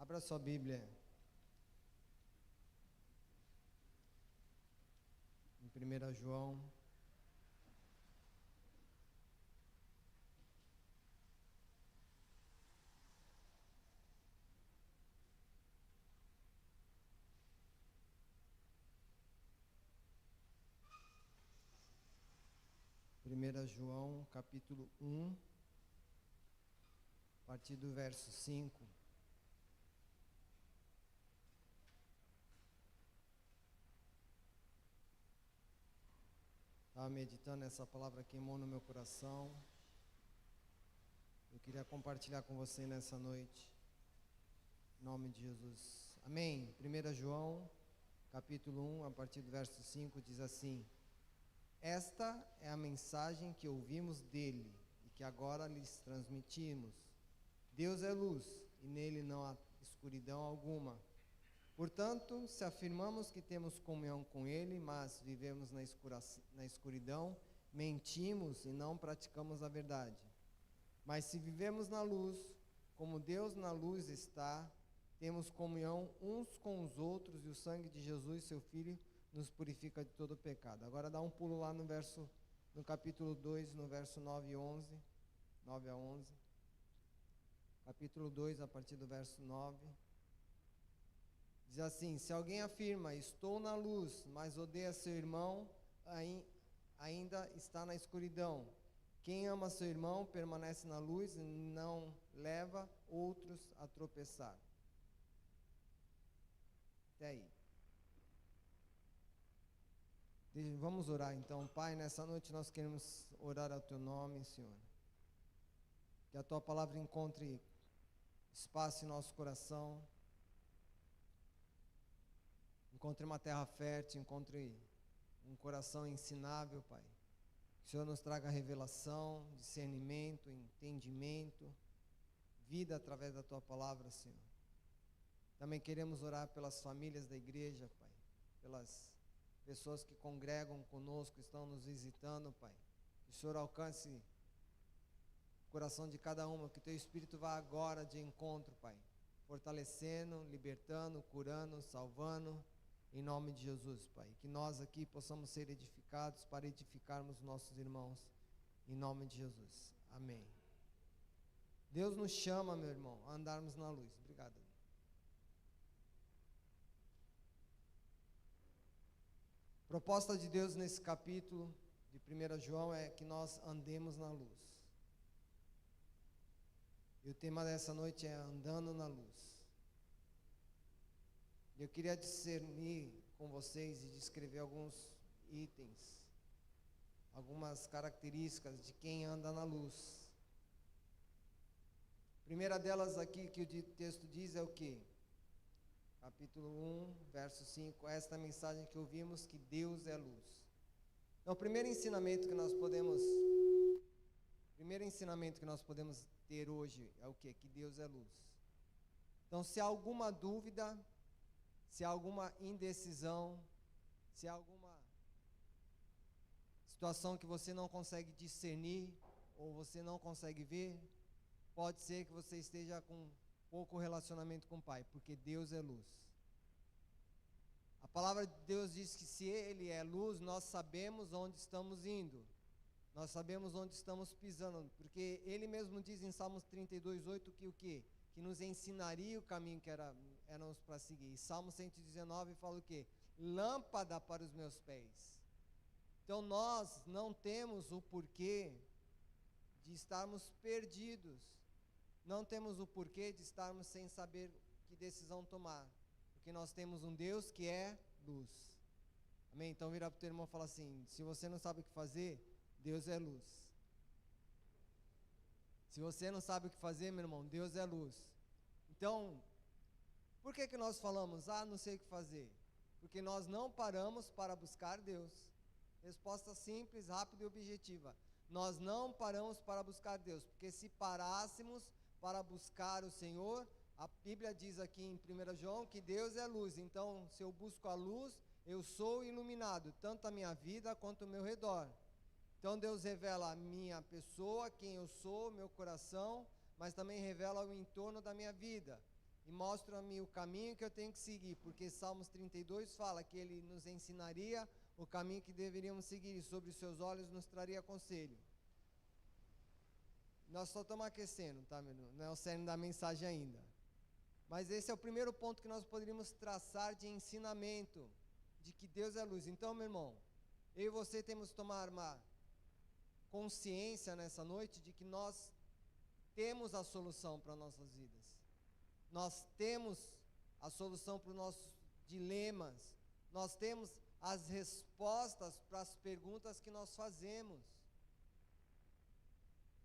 Abra sua Bíblia em 1 João. Primeira João, capítulo 1, a partir do verso 5. Estava meditando, essa palavra queimou no meu coração. Eu queria compartilhar com você nessa noite. Em nome de Jesus. Amém. 1 João, capítulo 1, a partir do verso 5, diz assim: Esta é a mensagem que ouvimos dele e que agora lhes transmitimos. Deus é luz e nele não há escuridão alguma. Portanto, se afirmamos que temos comunhão com ele, mas vivemos na escuridão, mentimos e não praticamos a verdade. Mas se vivemos na luz, como Deus na luz está, temos comunhão uns com os outros e o sangue de Jesus, seu Filho, nos purifica de todo pecado. Agora dá um pulo lá no capítulo 2, no verso 9 a 11. Capítulo 2, a partir do verso 9. Diz assim: Se alguém afirma, estou na luz, mas odeia seu irmão, ainda está na escuridão. Quem ama seu irmão permanece na luz e não leva outros a tropeçar. Até aí. Vamos orar então. Pai, nessa noite nós queremos orar ao teu nome, Senhor. Que a tua palavra encontre espaço em nosso coração. Encontre uma terra fértil, encontre um coração ensinável, Pai. Que o Senhor nos traga revelação, discernimento, entendimento, vida através da tua palavra, Senhor. Também queremos orar pelas famílias da igreja, Pai. Pelas pessoas que congregam conosco, estão nos visitando, Pai. Que o Senhor alcance o coração de cada uma, que o teu Espírito vá agora de encontro, Pai. Fortalecendo, libertando, curando, salvando. Em nome de Jesus, Pai, que nós aqui possamos ser edificados para edificarmos nossos irmãos, em nome de Jesus, amém. Deus nos chama, meu irmão, a andarmos na luz. Obrigado. A proposta de Deus nesse capítulo de 1 João é que nós andemos na luz. E o tema dessa noite é andando na luz. Eu queria discernir com vocês e descrever alguns itens, algumas características de quem anda na luz. A primeira delas aqui que o texto diz é o quê? Capítulo 1, verso 5, esta é a mensagem que ouvimos, que Deus é luz. Então o primeiro ensinamento que nós podemos ter hoje é o quê? Que Deus é luz. Então se há alguma dúvida, se há alguma indecisão, se há alguma situação que você não consegue discernir, ou você não consegue ver, pode ser que você esteja com pouco relacionamento com o Pai, porque Deus é luz. A palavra de Deus diz que se Ele é luz, nós sabemos onde estamos indo, nós sabemos onde estamos pisando, porque Ele mesmo diz em Salmos 32:8 que o quê? Que nos ensinaria o caminho que éramos para seguir. E Salmo 119 fala o quê? Lâmpada para os meus pés. Então nós não temos o porquê de estarmos perdidos. Não temos o porquê de estarmos sem saber que decisão tomar. Porque nós temos um Deus que é luz. Amém? Então vira para o teu irmão e fala assim: se você não sabe o que fazer, Deus é luz. Se você não sabe o que fazer, meu irmão, Deus é luz. Então, por que nós falamos, não sei o que fazer? Porque nós não paramos para buscar Deus. Resposta simples, rápida e objetiva. Nós não paramos para buscar Deus, porque se parássemos para buscar o Senhor, a Bíblia diz aqui em 1 João que Deus é luz. Então, se eu busco a luz, eu sou iluminado, tanto a minha vida quanto o meu redor. Então Deus revela a minha pessoa, quem eu sou, meu coração, mas também revela o entorno da minha vida. e mostra-me o caminho que eu tenho que seguir, porque Salmos 32 fala que Ele nos ensinaria o caminho que deveríamos seguir, e sobre os seus olhos nos traria conselho. Nós só estamos aquecendo, tá, meu irmão? Não é o cerne da mensagem ainda. Mas esse é o primeiro ponto que nós poderíamos traçar de ensinamento, de que Deus é luz. Então, meu irmão, eu e você temos que tomar uma consciência nessa noite de que nós temos a solução para nossas vidas. Nós temos a solução para os nossos dilemas. Nós temos as respostas para as perguntas que nós fazemos.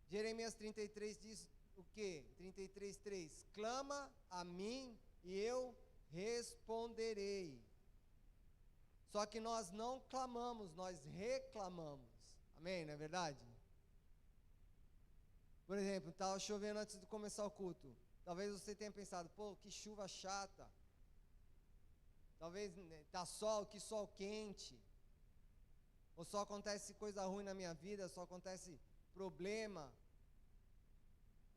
Jeremias 33 diz o quê? 33:3: clama a mim e eu responderei. Só que nós não clamamos, nós reclamamos. Amém? Não é verdade? Por exemplo, estava chovendo antes de começar o culto. Talvez você tenha pensado, pô, que chuva chata. Talvez tá sol, que sol quente. Ou só acontece coisa ruim na minha vida, só acontece problema.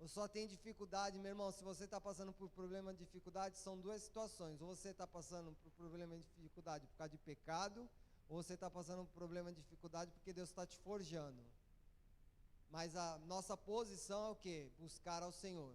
Ou só tem dificuldade. Meu irmão, se você está passando por problema de dificuldade, são duas situações. Ou você está passando por problema de dificuldade por causa de pecado, ou você está passando por problema de dificuldade porque Deus está te forjando. Mas a nossa posição é o quê? Buscar ao Senhor.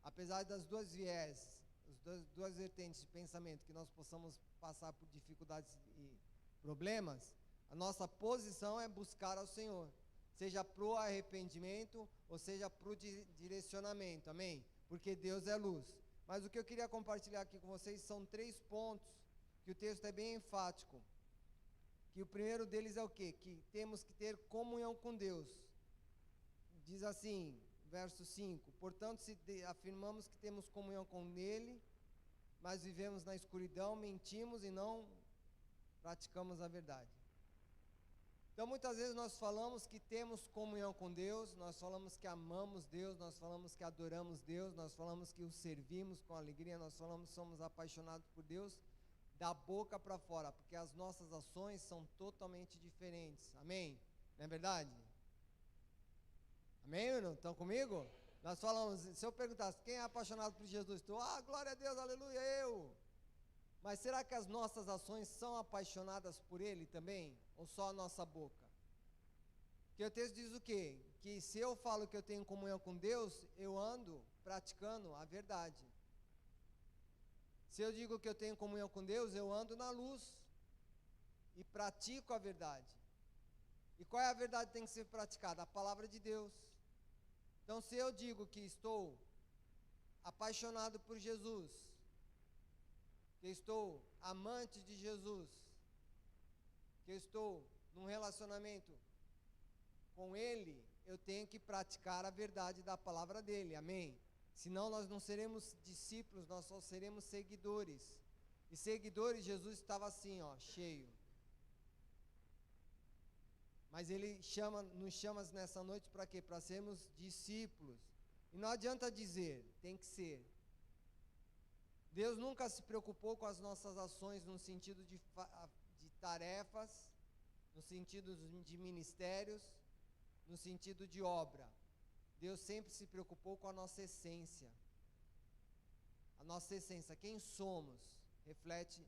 Apesar das duas viés, as duas vertentes de pensamento, que nós possamos passar por dificuldades e problemas, a nossa posição é buscar ao Senhor. Seja para o arrependimento, ou seja para o direcionamento, amém? Porque Deus é luz. Mas o que eu queria compartilhar aqui com vocês são 3 pontos, que o texto é bem enfático. Que o primeiro deles é o quê? Que temos que ter comunhão com Deus. Diz assim, verso 5: portanto, se afirmamos que temos comunhão com Ele, mas vivemos na escuridão, mentimos e não praticamos a verdade. Então, muitas vezes nós falamos que temos comunhão com Deus, nós falamos que amamos Deus, nós falamos que adoramos Deus, nós falamos que o servimos com alegria, nós falamos que somos apaixonados por Deus, da boca para fora, porque as nossas ações são totalmente diferentes. Amém? Não é verdade? Amém, irmão? Estão comigo? Nós falamos, se eu perguntasse quem é apaixonado por Jesus, tu, glória a Deus, aleluia, eu. Mas será que as nossas ações são apaixonadas por Ele também? Ou só a nossa boca? Porque o texto diz o quê? Que se eu falo que eu tenho comunhão com Deus, eu ando praticando a verdade. Se eu digo que eu tenho comunhão com Deus, eu ando na luz e pratico a verdade. E qual é a verdade que tem que ser praticada? A palavra de Deus. Então, se eu digo que estou apaixonado por Jesus, que estou amante de Jesus, que eu estou num relacionamento com Ele, eu tenho que praticar a verdade da palavra dEle, amém? Senão nós não seremos discípulos, nós só seremos seguidores. E seguidores, Jesus estava assim, cheio. Mas Ele nos chama nessa noite para quê? Para sermos discípulos. E não adianta dizer, tem que ser. Deus nunca se preocupou com as nossas ações no sentido de tarefas, no sentido de ministérios, no sentido de obra. Deus sempre se preocupou com a nossa essência. A nossa essência, quem somos, reflete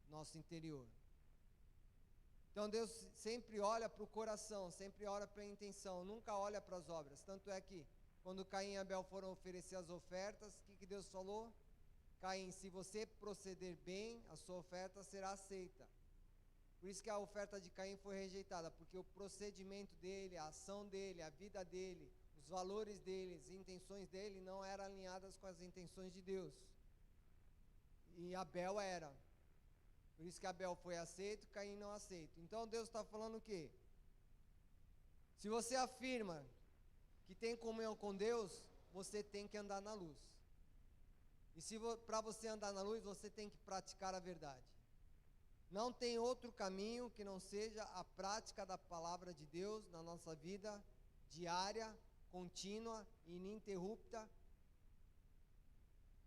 nosso interior. Então Deus sempre olha para o coração, sempre olha para a intenção, nunca olha para as obras. Tanto é que quando Caim e Abel foram oferecer as ofertas, o que Deus falou? Caim, se você proceder bem, a sua oferta será aceita. Por isso que a oferta de Caim foi rejeitada, porque o procedimento dele, a ação dele, a vida dele, os valores dele, as intenções dele não eram alinhadas com as intenções de Deus. E Abel era. Por isso que Abel foi aceito, Caim não aceito. Então Deus está falando o quê? Se você afirma que tem comunhão com Deus, você tem que andar na luz. E para você andar na luz, você tem que praticar a verdade. Não tem outro caminho que não seja a prática da palavra de Deus na nossa vida diária, contínua e ininterrupta,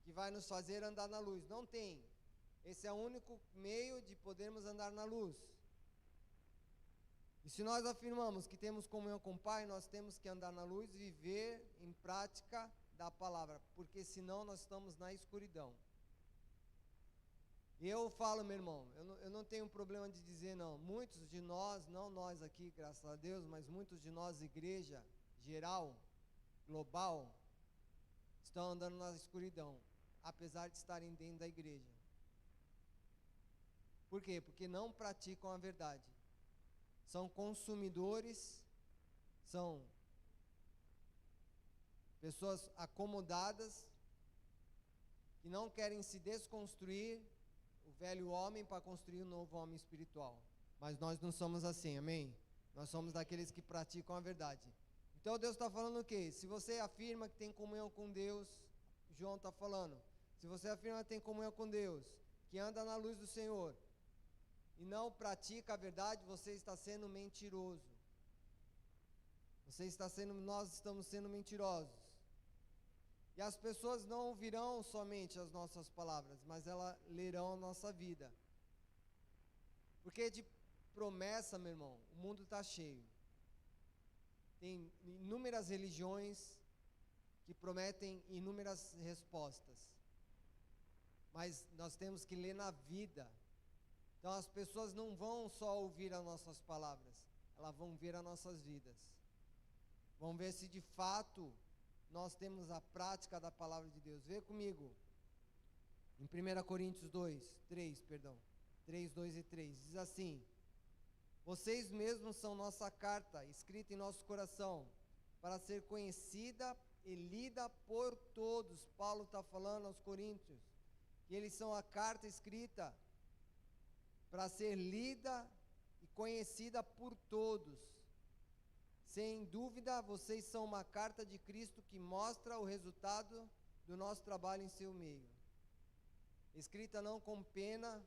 que vai nos fazer andar na luz. Não tem. Esse é o único meio de podermos andar na luz. E se nós afirmamos que temos comunhão com o Pai, nós temos que andar na luz e viver em prática da palavra, porque senão nós estamos na escuridão. E eu falo, meu irmão, eu não tenho problema de dizer não. Muitos de nós, não nós aqui, graças a Deus, mas muitos de nós, igreja geral, global, estão andando na escuridão, apesar de estarem dentro da igreja. Por quê? Porque não praticam a verdade. São consumidores, são pessoas acomodadas, que não querem se desconstruir o velho homem para construir um novo homem espiritual. Mas nós não somos assim, amém? Nós somos daqueles que praticam a verdade. Então Deus está falando o quê? Se você afirma que tem comunhão com Deus, João está falando, se você afirma que tem comunhão com Deus, que anda na luz do Senhor, e não pratica a verdade, você está sendo mentiroso. Nós estamos sendo mentirosos. E as pessoas não ouvirão somente as nossas palavras, mas elas lerão a nossa vida. Porque de promessa, meu irmão, o mundo está cheio. Tem inúmeras religiões que prometem inúmeras respostas. Mas nós temos que ler na vida. Então as pessoas não vão só ouvir as nossas palavras, elas vão ver as nossas vidas. Vão ver se de fato nós temos a prática da palavra de Deus. Vê comigo, em 1 Coríntios 3, 2 e 3, diz assim: vocês mesmos são nossa carta, escrita em nosso coração, para ser conhecida e lida por todos. Paulo está falando aos coríntios, que eles são a carta escrita, para ser lida e conhecida por todos. Sem dúvida, vocês são uma carta de Cristo que mostra o resultado do nosso trabalho em seu meio. Escrita não com pena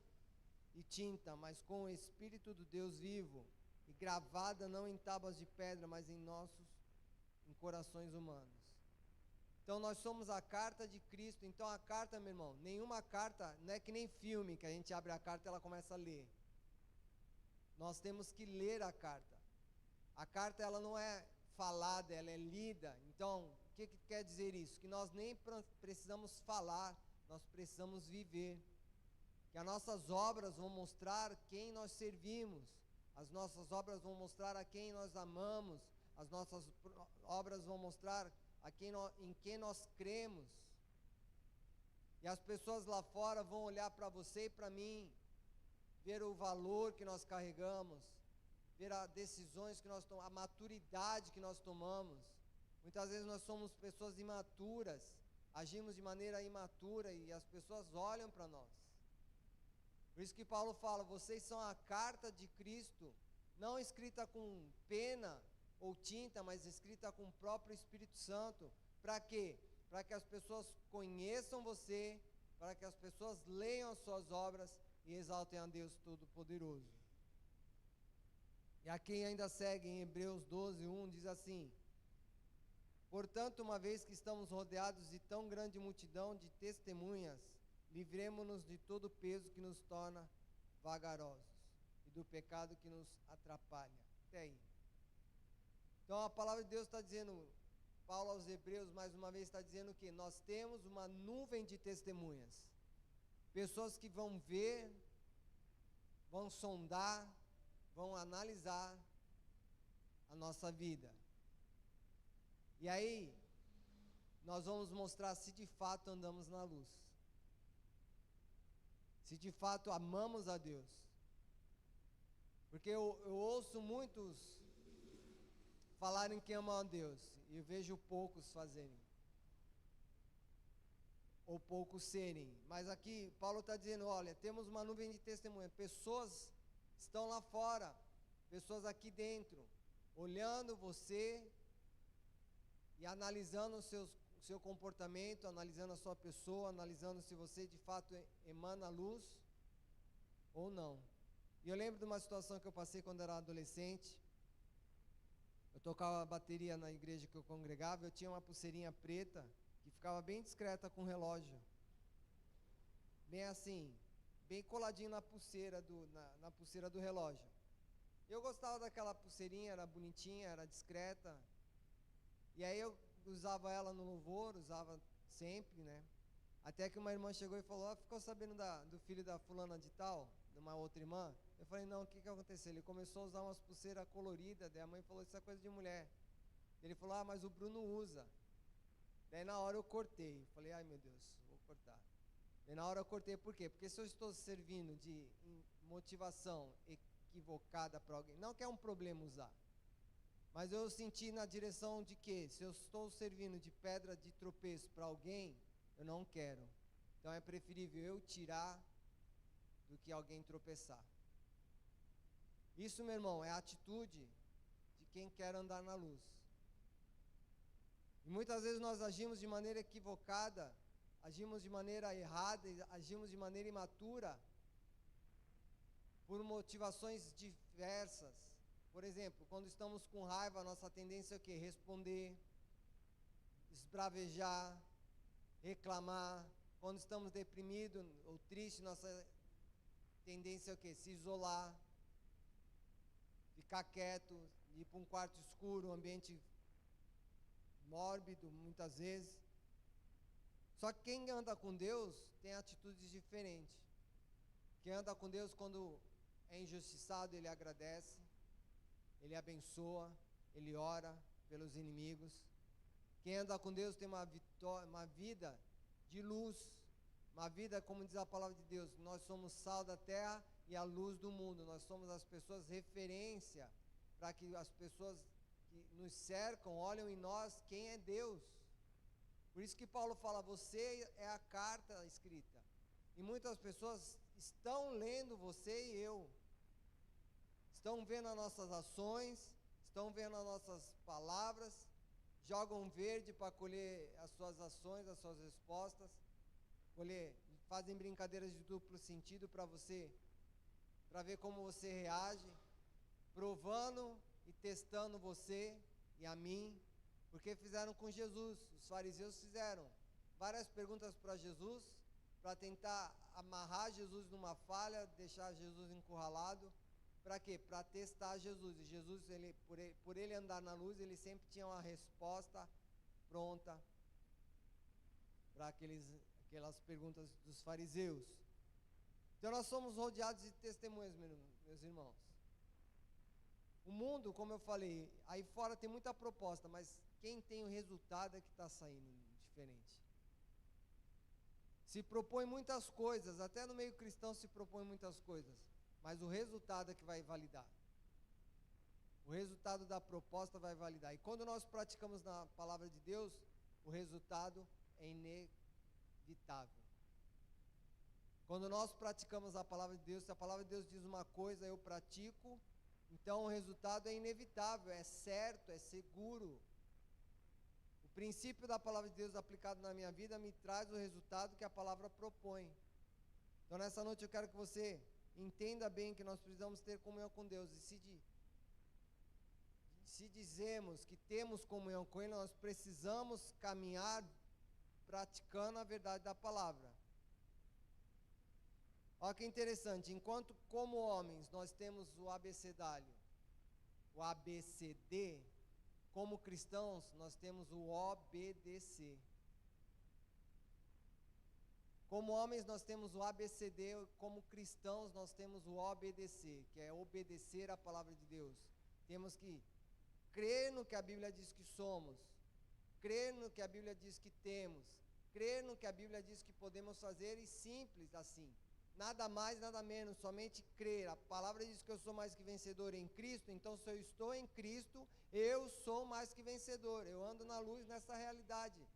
e tinta, mas com o Espírito do Deus vivo, e gravada não em tábuas de pedra, mas em corações humanos. Então nós somos a carta de Cristo. Então a carta, meu irmão, nenhuma carta, não é que nem filme, que a gente abre a carta e ela começa a ler. Nós temos que ler a carta. A carta, ela não é falada, ela é lida. Então, o que quer dizer isso? Que nós nem precisamos falar, nós precisamos viver. Que as nossas obras vão mostrar quem nós servimos. As nossas obras vão mostrar a quem nós amamos. As nossas obras vão mostrar em quem nós cremos. E as pessoas lá fora vão olhar para você e para mim, ver o valor que nós carregamos, ver as decisões que nós tomamos, a maturidade que nós tomamos. Muitas vezes nós somos pessoas imaturas, agimos de maneira imatura e as pessoas olham para nós. Por isso que Paulo fala, vocês são a carta de Cristo, não escrita com pena ou tinta, mas escrita com o próprio Espírito Santo. Para quê? Para que as pessoas conheçam você, para que as pessoas leiam as suas obras e exaltem a Deus Todo-Poderoso. E aqui ainda segue em Hebreus 12, 1, diz assim: portanto, uma vez que estamos rodeados de tão grande multidão de testemunhas, livremo-nos de todo o peso que nos torna vagarosos e do pecado que nos atrapalha. Até aí. Então a palavra de Deus está dizendo, Paulo aos Hebreus mais uma vez está dizendo que nós temos uma nuvem de testemunhas. Pessoas que vão ver, vão sondar, vão analisar a nossa vida. E aí, nós vamos mostrar se de fato andamos na luz. Se de fato amamos a Deus. Porque eu ouço muitos falarem que amam a Deus, e eu vejo poucos fazerem. Ou poucos serem. Mas aqui, Paulo está dizendo, olha, temos uma nuvem de testemunha. Pessoas estão lá fora, pessoas aqui dentro, olhando você e analisando o seu comportamento, analisando a sua pessoa, analisando se você de fato emana luz ou não. E eu lembro de uma situação que eu passei quando era adolescente. Eu tocava bateria na igreja que eu congregava, eu tinha uma pulseirinha preta que ficava bem discreta com o relógio. Bem assim, bem coladinho na pulseira do relógio. Eu gostava daquela pulseirinha, era bonitinha, era discreta. E aí eu usava ela no louvor, usava sempre, né? Até que uma irmã chegou e falou, ficou sabendo do filho da fulana de tal, de uma outra irmã? Eu falei, não, o que aconteceu? Ele começou a usar umas pulseiras coloridas, daí a mãe falou, isso é coisa de mulher. Ele falou, mas o Bruno usa. Daí na hora eu cortei, falei, ai meu Deus, vou cortar. Daí na hora eu cortei, por quê? Porque se eu estou servindo de motivação equivocada para alguém, não que é um problema usar, mas eu senti na direção de que, se eu estou servindo de pedra de tropeço para alguém, eu não quero. Então é preferível eu tirar do que alguém tropeçar. Isso, meu irmão, é a atitude de quem quer andar na luz. E muitas vezes nós agimos de maneira equivocada, agimos de maneira errada, agimos de maneira imatura, por motivações diversas. Por exemplo, quando estamos com raiva, a nossa tendência é o quê? Responder, esbravejar, reclamar. Quando estamos deprimidos ou tristes, nossa tendência é o quê? Se isolar, ficar quieto, ir para um quarto escuro, um ambiente mórbido, muitas vezes. Só que quem anda com Deus tem atitudes diferentes. Quem anda com Deus, quando é injustiçado, ele agradece, ele abençoa, ele ora pelos inimigos. Quem anda com Deus tem uma vida de luz, uma vida, como diz a palavra de Deus, nós somos sal da terra e a luz do mundo. Nós somos as pessoas referência para que as pessoas que nos cercam olhem em nós quem é Deus. Por isso que Paulo fala, você é a carta escrita. E muitas pessoas estão lendo você e eu. Estão vendo as nossas ações, estão vendo as nossas palavras, jogam verde para colher as suas ações, as suas respostas, fazem brincadeiras de duplo sentido para você, para ver como você reage, provando e testando você e a mim, porque fizeram com Jesus, os fariseus fizeram várias perguntas para Jesus, para tentar amarrar Jesus numa falha, deixar Jesus encurralado. Para quê? Para testar Jesus. E Jesus, por ele andar na luz, ele sempre tinha uma resposta pronta para aquelas perguntas dos fariseus. Então nós somos rodeados de testemunhas, meus irmãos. O mundo, como eu falei, aí fora tem muita proposta, mas quem tem o resultado é que está saindo diferente. Se propõe muitas coisas, até no meio cristão se propõe muitas coisas, mas o resultado é que vai validar. O resultado da proposta vai validar. E quando nós praticamos na palavra de Deus, o resultado é inevitável. Quando nós praticamos a palavra de Deus, se a palavra de Deus diz uma coisa, eu pratico, então o resultado é inevitável, é certo, é seguro. O princípio da palavra de Deus aplicado na minha vida me traz o resultado que a palavra propõe. Então nessa noite eu quero que você entenda bem que nós precisamos ter comunhão com Deus. E se dizemos que temos comunhão com Ele, nós precisamos caminhar praticando a verdade da palavra. Olha que interessante, enquanto como homens nós temos o abecedário, o ABCD, como cristãos nós temos o OBDC. Como homens nós temos o ABCD, como cristãos nós temos o OBDC, que é obedecer a palavra de Deus. Temos que crer no que a Bíblia diz que somos, crer no que a Bíblia diz que temos, crer no que a Bíblia diz que podemos fazer, e simples assim. Nada mais, nada menos, somente crer. A palavra diz que eu sou mais que vencedor em Cristo, então se eu estou em Cristo, eu sou mais que vencedor. Eu ando na luz nessa realidade.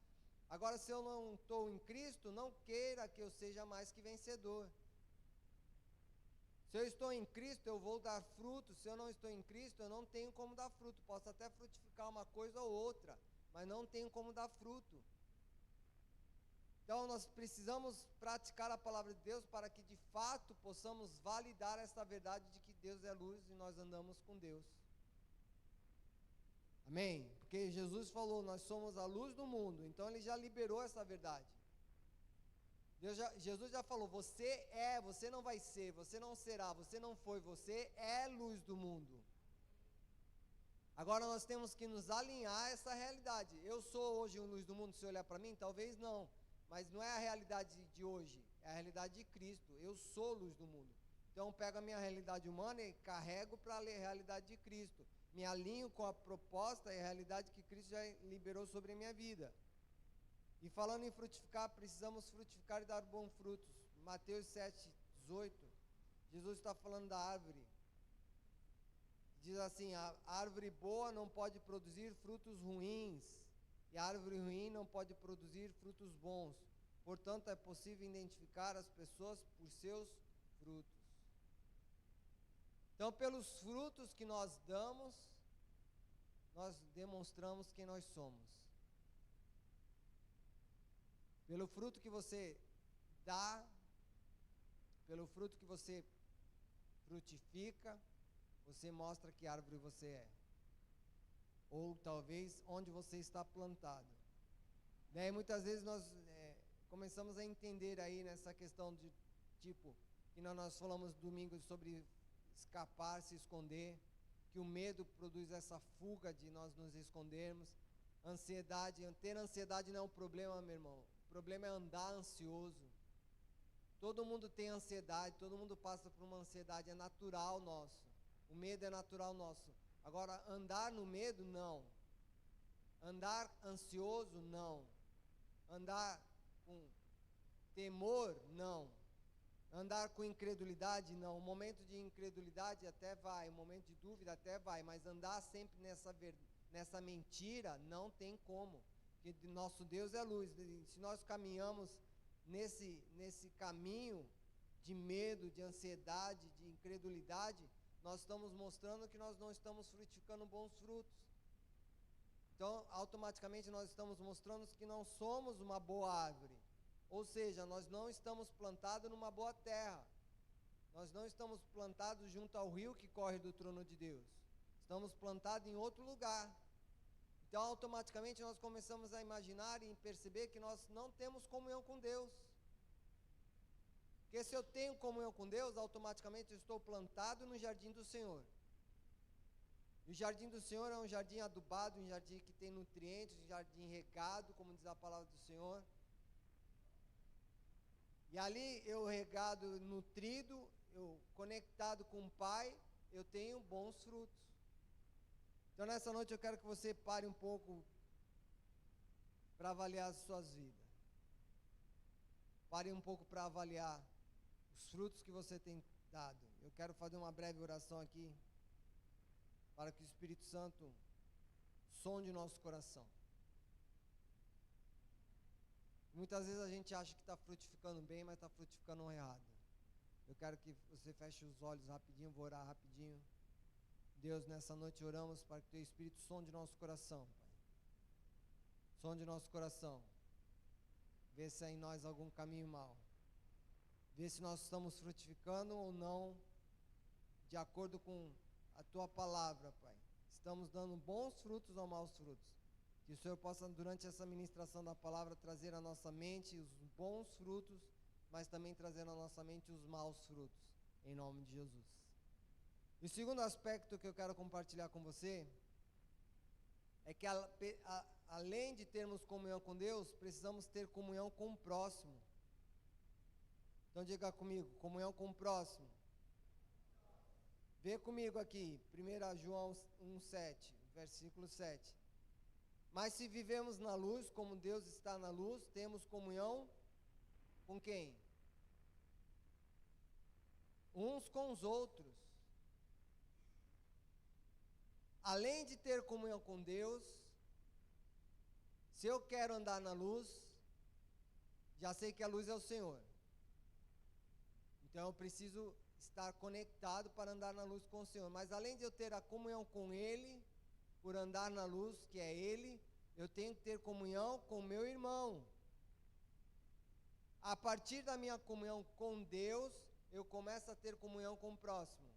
Agora, se eu não estou em Cristo, não queira que eu seja mais que vencedor. Se eu estou em Cristo, eu vou dar fruto. Se eu não estou em Cristo, eu não tenho como dar fruto. Posso até frutificar uma coisa ou outra, mas não tenho como dar fruto. Então nós precisamos praticar a palavra de Deus para que de fato possamos validar essa verdade de que Deus é luz e nós andamos com Deus. Amém? Porque Jesus falou, nós somos a luz do mundo, então Ele já liberou essa verdade. Jesus já falou, você não vai ser, você não será, você não foi, você é luz do mundo. Agora nós temos que nos alinhar a essa realidade. Eu sou hoje a luz do mundo, se olhar para mim, talvez não. Mas não é a realidade de hoje, é a realidade de Cristo. Eu sou luz do mundo. Então eu pego a minha realidade humana e carrego para a realidade de Cristo. Me alinho com a proposta e a realidade que Cristo já liberou sobre a minha vida. E falando em frutificar, precisamos frutificar e dar bons frutos. Mateus 7:18, Jesus está falando da árvore. Diz assim: a árvore boa não pode produzir frutos ruins, e a árvore ruim não pode produzir frutos bons. Portanto, é possível identificar as pessoas por seus frutos. Então, pelos frutos que nós damos, nós demonstramos quem nós somos. Pelo fruto que você dá, pelo fruto que você frutifica, você mostra que árvore você é. Ou talvez onde você está plantado. Daí muitas vezes nós começamos a entender aí nessa questão de tipo, que nós falamos domingo sobre escapar, se esconder, que o medo produz essa fuga de nós nos escondermos. Ansiedade, ter ansiedade não é um problema, meu irmão. O problema é andar ansioso. Todo mundo tem ansiedade, todo mundo passa por uma ansiedade, é natural nosso. O medo é natural nosso. Agora, andar no medo, não. Andar ansioso, não. Andar com temor, não. Andar com incredulidade, não. Um momento de incredulidade até vai, um momento de dúvida até vai, mas andar sempre nessa mentira, não tem como. Porque nosso Deus é luz. Se nós caminhamos nesse caminho de medo, de ansiedade, de incredulidade, nós estamos mostrando que nós não estamos frutificando bons frutos. Então, automaticamente nós estamos mostrando que não somos uma boa árvore. Ou seja, nós não estamos plantados numa boa terra. Nós não estamos plantados junto ao rio que corre do trono de Deus. Estamos plantados em outro lugar. Então, automaticamente nós começamos a imaginar e perceber que nós não temos comunhão com Deus. Porque se eu tenho comunhão com Deus, automaticamente eu estou plantado no jardim do Senhor. E o jardim do Senhor é um jardim adubado, um jardim que tem nutrientes, um jardim regado, como diz a palavra do Senhor. E ali eu regado, nutrido, eu conectado com o Pai, eu tenho bons frutos. Então nessa noite eu quero que você pare um pouco para avaliar as suas vidas. Pare um pouco para avaliar os frutos que você tem dado. Eu quero fazer uma breve oração aqui, para que o Espírito Santo sonde o nosso coração. Muitas vezes a gente acha que está frutificando bem, mas está frutificando errado. Eu quero que você feche os olhos rapidinho, vou orar rapidinho. Deus, nessa noite oramos para que o Teu Espírito sonde nosso coração, Pai. Sonde nosso coração. Vê se há em nós algum caminho mau. Vê se nós estamos frutificando ou não, de acordo com a Tua palavra, Pai. Estamos dando bons frutos ou maus frutos. Que o Senhor possa, durante essa ministração da palavra, trazer à nossa mente os bons frutos, mas também trazer à nossa mente os maus frutos, em nome de Jesus. E o segundo aspecto que eu quero compartilhar com você, é que além de termos comunhão com Deus, precisamos ter comunhão com o próximo. Então diga comigo, comunhão com o próximo. Vê comigo aqui, 1 João 1,7, versículo 7. Mas se vivemos na luz, como Deus está na luz, temos comunhão com quem? Uns com os outros. Além de ter comunhão com Deus, se eu quero andar na luz, já sei que a luz é o Senhor. Então eu preciso estar conectado para andar na luz com o Senhor. Mas além de eu ter a comunhão com Ele, por andar na luz, que é Ele, eu tenho que ter comunhão com o meu irmão. A partir da minha comunhão com Deus, eu começo a ter comunhão com o próximo.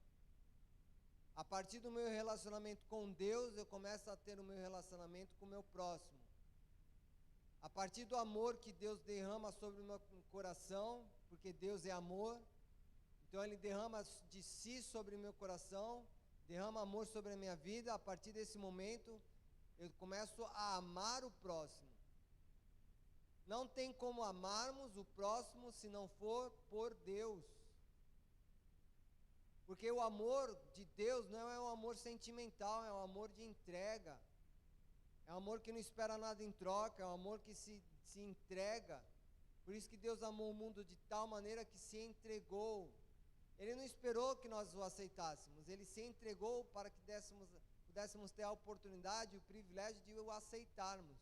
A partir do meu relacionamento com Deus, eu começo a ter o meu relacionamento com o meu próximo. A partir do amor que Deus derrama sobre o meu coração, porque Deus é amor, então Ele derrama de si sobre o meu coração, derrama amor sobre a minha vida, a partir desse momento, eu começo a amar o próximo. Não tem como amarmos o próximo se não for por Deus. Porque o amor de Deus não é um amor sentimental, é um amor de entrega. É um amor que não espera nada em troca, é um amor que se entrega. Por isso que Deus amou o mundo de tal maneira que se entregou. Ele não esperou que nós o aceitássemos, Ele se entregou para que pudéssemos ter a oportunidade e o privilégio de o aceitarmos.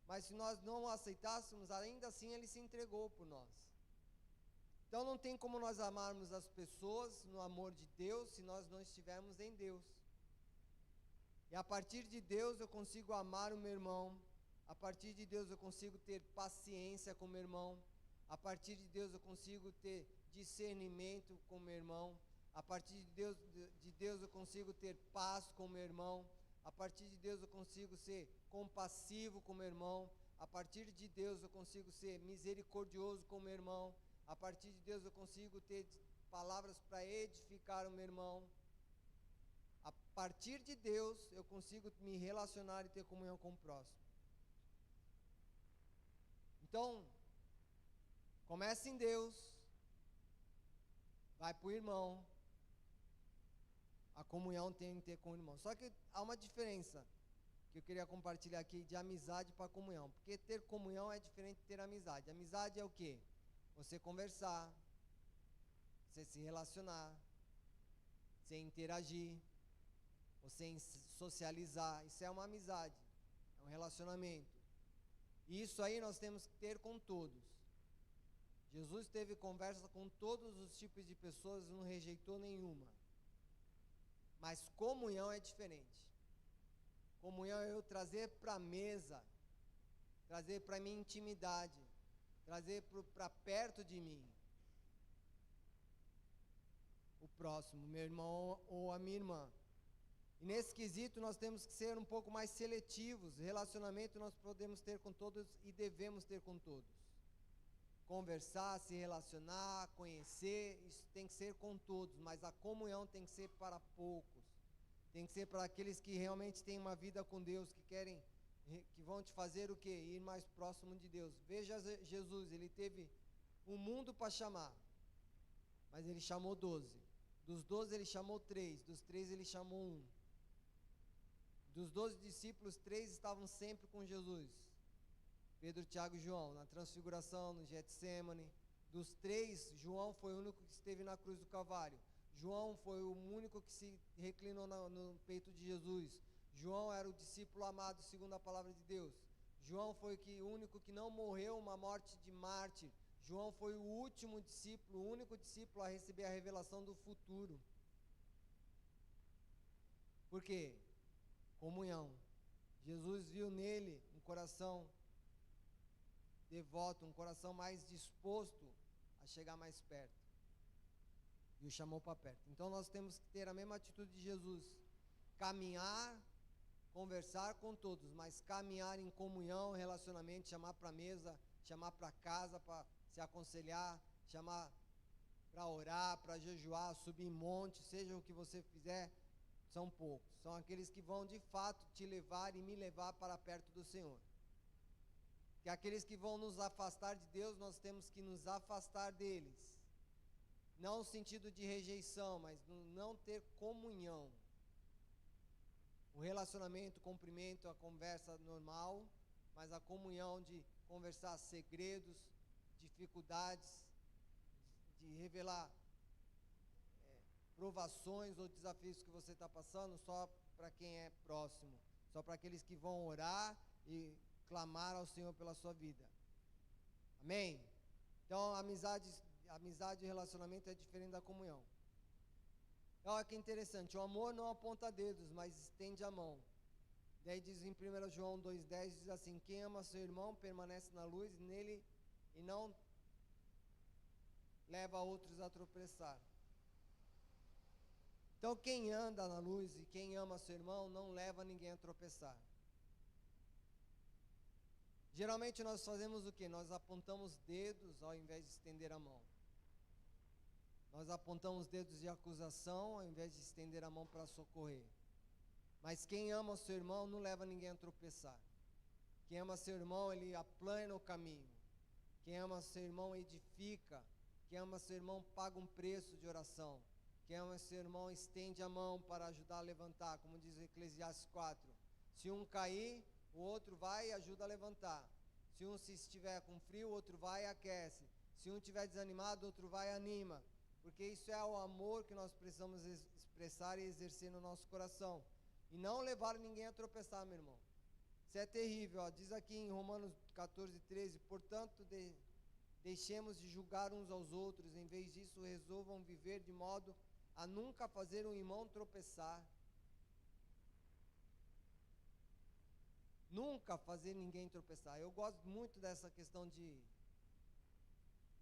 Mas se nós não o aceitássemos, ainda assim Ele se entregou por nós. Então não tem como nós amarmos as pessoas no amor de Deus se nós não estivermos em Deus. E a partir de Deus eu consigo amar o meu irmão. A partir de Deus eu consigo ter paciência com o meu irmão. A partir de Deus eu consigo ter discernimento com o meu irmão. A partir de Deus eu consigo ter paz com o meu irmão. A partir de Deus eu consigo ser compassivo com o meu irmão. A partir de Deus eu consigo ser misericordioso com o meu irmão. A partir de Deus eu consigo ter palavras para edificar o meu irmão. A partir de Deus eu consigo me relacionar e ter comunhão com o próximo. Então, começa em Deus, vai para o irmão. A comunhão tem que ter com o irmão. Só que há uma diferença que eu queria compartilhar aqui de amizade para comunhão. Porque ter comunhão é diferente de ter amizade. Amizade é o quê? Você conversar, você se relacionar, você interagir, você socializar. Isso é uma amizade, é um relacionamento. E isso aí nós temos que ter com todos. Jesus teve conversa com todos os tipos de pessoas e não rejeitou nenhuma. Mas comunhão é diferente. Comunhão é eu trazer para a mesa, trazer para a minha intimidade, trazer para perto de mim o próximo, meu irmão ou a minha irmã. E nesse quesito nós temos que ser um pouco mais seletivos. Relacionamento nós podemos ter com todos e devemos ter com todos. Conversar, se relacionar, conhecer, isso tem que ser com todos, mas a comunhão tem que ser para poucos. Tem que ser para aqueles que realmente têm uma vida com Deus, que vão te fazer o quê? Ir mais próximo de Deus. Veja Jesus, ele teve um mundo para chamar, mas ele chamou 12. Dos 12 ele chamou 3, dos 3 ele chamou 1. Dos 12 discípulos, 3 estavam sempre com Jesus. Pedro, Tiago e João, na transfiguração, no Getsêmani. Dos 3, João foi o único que esteve na cruz do Calvário. João foi o único que se reclinou no peito de Jesus. João era o discípulo amado segundo a palavra de Deus. João foi o único que não morreu uma morte de mártir. João foi o último discípulo, o único discípulo a receber a revelação do futuro. Por quê? Comunhão. Jesus viu nele um coração devoto, um coração mais disposto a chegar mais perto. E o chamou para perto. Então nós temos que ter a mesma atitude de Jesus. Caminhar, conversar com todos, mas caminhar em comunhão, relacionamento, chamar para a mesa, chamar para casa para se aconselhar, chamar para orar, para jejuar, subir em monte, seja o que você fizer, são poucos. São aqueles que vão de fato te levar e me levar para perto do Senhor. Que aqueles que vão nos afastar de Deus, nós temos que nos afastar deles. Não no sentido de rejeição, mas no não ter comunhão. O relacionamento, o cumprimento, a conversa normal, mas a comunhão de conversar segredos, dificuldades, de revelar provações ou desafios que você está passando, só para quem é próximo, só para aqueles que vão orar e clamar ao Senhor pela sua vida. Amém? Então, amizade e relacionamento é diferente da comunhão. Olha que interessante, o amor não aponta dedos, mas estende a mão. Daí diz em 1 João 2,10, diz assim: quem ama seu irmão permanece na luz nele e não leva outros a tropeçar. Então quem anda na luz e quem ama seu irmão não leva ninguém a tropeçar. Geralmente nós fazemos o quê? Nós apontamos dedos ao invés de estender a mão. Nós apontamos dedos de acusação ao invés de estender a mão para socorrer. Mas quem ama o seu irmão não leva ninguém a tropeçar. Quem ama seu irmão, ele aplana o caminho. Quem ama seu irmão, edifica. Quem ama seu irmão, paga um preço de oração. Quem ama seu irmão, estende a mão para ajudar a levantar, como diz o Eclesiastes 4. Se um cair, o outro vai e ajuda a levantar. Se um se estiver com frio, o outro vai e aquece. Se um estiver desanimado, o outro vai e anima. Porque isso é o amor que nós precisamos expressar e exercer no nosso coração. E não levar ninguém a tropeçar, meu irmão. Isso é terrível, ó. Diz aqui em Romanos 14:13, portanto, deixemos de julgar uns aos outros, em vez disso resolvam viver de modo a nunca fazer um irmão tropeçar. Nunca fazer ninguém tropeçar. Eu gosto muito dessa questão de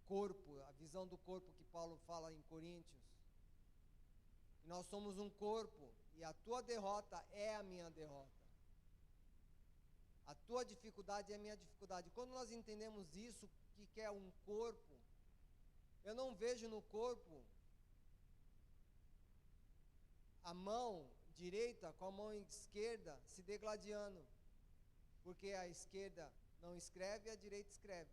corpo, a visão do corpo que Paulo fala em Coríntios. Nós somos um corpo e a tua derrota é a minha derrota. A tua dificuldade é a minha dificuldade. Quando nós entendemos isso, que é um corpo, eu não vejo no corpo a mão direita com a mão esquerda se degladiando, porque a esquerda não escreve e a direita escreve.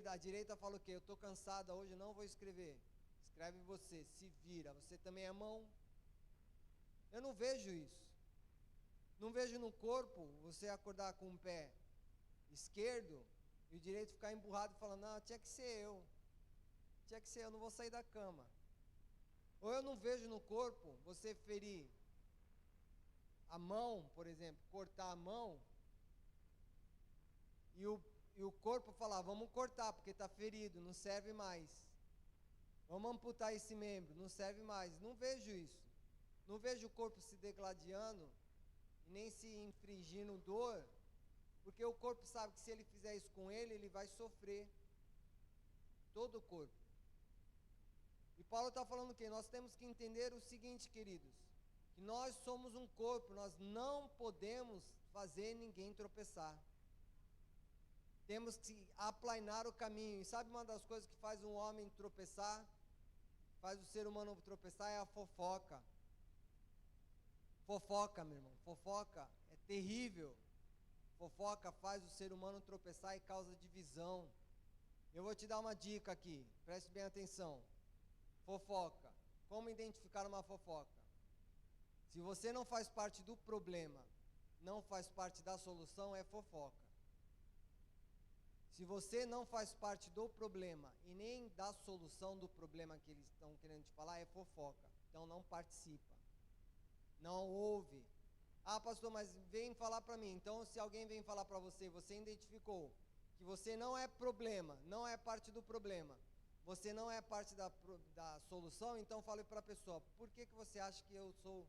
A direita fala o quê? Eu estou cansada hoje, não vou escrever. Escreve você, se vira. Você também é mão? Eu não vejo isso. Não vejo no corpo você acordar com o pé esquerdo e o direito ficar emburrado e falando, não, tinha que ser eu. Tinha que ser eu, não vou sair da cama. Ou eu não vejo no corpo você ferir a mão, por exemplo, cortar a mão, e o corpo falar, vamos cortar, porque está ferido, não serve mais. Vamos amputar esse membro, não serve mais. Não vejo isso. Não vejo o corpo se degladiando, e nem se infringindo dor, porque o corpo sabe que se ele fizer isso com ele, ele vai sofrer. Todo o corpo. E Paulo está falando que nós temos que entender o seguinte, queridos, que nós somos um corpo, nós não podemos fazer ninguém tropeçar. Temos que aplainar o caminho. E sabe uma das coisas que faz um homem tropeçar, faz o ser humano tropeçar, é a fofoca. Fofoca, meu irmão, fofoca é terrível. Fofoca faz o ser humano tropeçar e causa divisão. Eu vou te dar uma dica aqui, preste bem atenção. Fofoca. Como identificar uma fofoca? Se você não faz parte do problema, não faz parte da solução, é fofoca. Se você não faz parte do problema e nem da solução do problema que eles estão querendo te falar, é fofoca. Então não participa. Não ouve. Ah, pastor, mas vem falar para mim. Então, se alguém vem falar para você, você identificou que você não é problema, não é parte do problema, você não é parte da solução, então fale para a pessoa, por que você acha que eu sou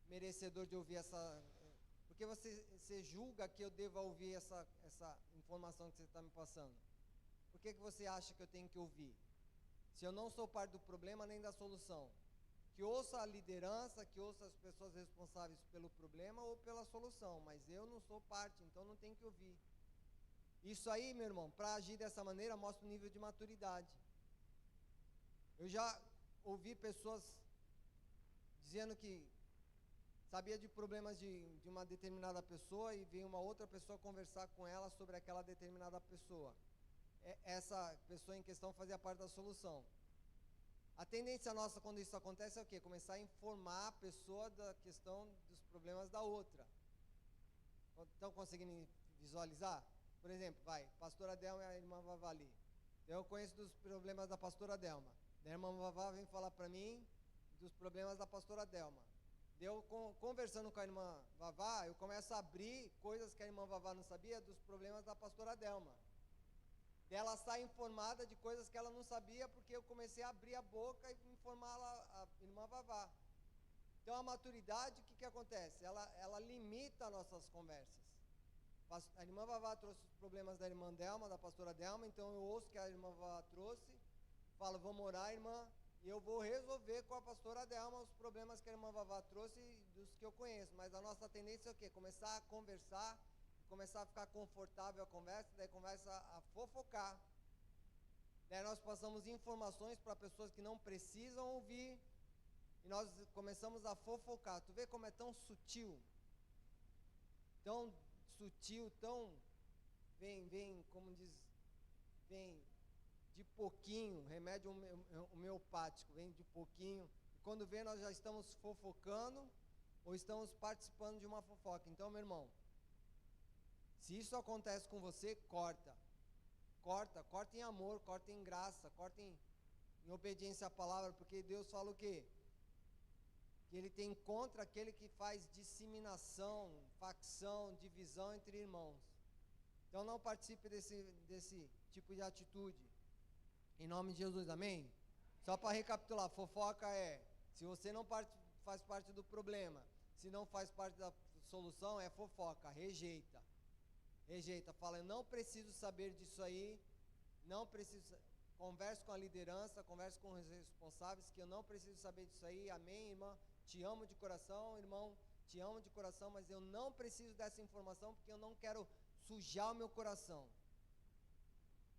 merecedor de ouvir essa... Por que você julga que eu deva ouvir essa informação que você está me passando? Por que você acha que eu tenho que ouvir? Se eu não sou parte do problema nem da solução. Que ouça a liderança, que ouça as pessoas responsáveis pelo problema ou pela solução, mas eu não sou parte, então não tenho que ouvir. Isso aí, meu irmão, para agir dessa maneira, mostra um nível de maturidade. Eu já ouvi pessoas dizendo que sabia de problemas de uma determinada pessoa e veio uma outra pessoa conversar com ela sobre aquela determinada pessoa. Essa pessoa em questão fazia parte da solução. A tendência nossa quando isso acontece é o quê? Começar a informar a pessoa da questão dos problemas da outra. Estão conseguindo visualizar? Por exemplo, pastora Delma e a irmã Vavá ali. Eu conheço dos problemas da pastora Delma. A irmã Vavá vem falar para mim dos problemas da pastora Delma. Eu conversando com a irmã Vavá, eu começo a abrir coisas que a irmã Vavá não sabia dos problemas da pastora Delma. Ela sai informada de coisas que ela não sabia, porque eu comecei a abrir a boca e informar a irmã Vavá. Então a maturidade, o que acontece? Ela limita nossas conversas. A irmã Vavá trouxe os problemas da irmã Delma, da pastora Delma, então eu ouço que a irmã Vavá trouxe, falo, vamos orar, irmã, e eu vou resolver com a pastora Delma os problemas que a irmã Vavá trouxe dos que eu conheço. Mas a nossa tendência é o quê? Começar a conversar, começar a ficar confortável a conversa, daí começa a fofocar. Daí nós passamos informações para pessoas que não precisam ouvir, e nós começamos a fofocar. Tu vê como é tão sutil, como diz, vem de pouquinho, remédio homeopático, vem de pouquinho, e quando vê nós já estamos fofocando, ou estamos participando de uma fofoca. Então, meu irmão, se isso acontece com você, corta em amor, corta em graça, corta em obediência à palavra, porque Deus fala o quê? Que Ele tem contra aquele que faz disseminação, facção, divisão entre irmãos. Então não participe desse tipo de atitude, em nome de Jesus, amém? Só para recapitular, fofoca se você não faz parte do problema, se não faz parte da solução, é fofoca, rejeita, fala, eu não preciso saber disso aí, converse com a liderança, converse com os responsáveis, que eu não preciso saber disso aí, amém, irmã? Te amo de coração, irmão, te amo de coração, mas eu não preciso dessa informação, porque eu não quero sujar o meu coração,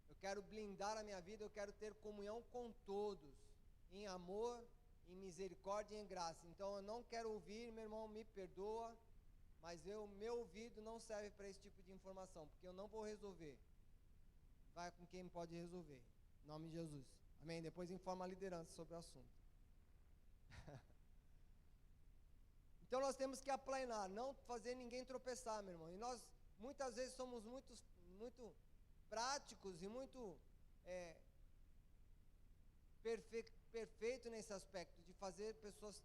eu quero blindar a minha vida, eu quero ter comunhão com todos, em amor, em misericórdia e em graça. Então eu não quero ouvir, meu irmão, me perdoa, mas meu ouvido não serve para esse tipo de informação, porque eu não vou resolver. Vai com quem pode resolver, em nome de Jesus, amém? Depois informa a liderança sobre o assunto. Então nós temos que aplanar, não fazer ninguém tropeçar, meu irmão. E nós muitas vezes somos muito práticos e muito perfeito nesse aspecto de fazer pessoas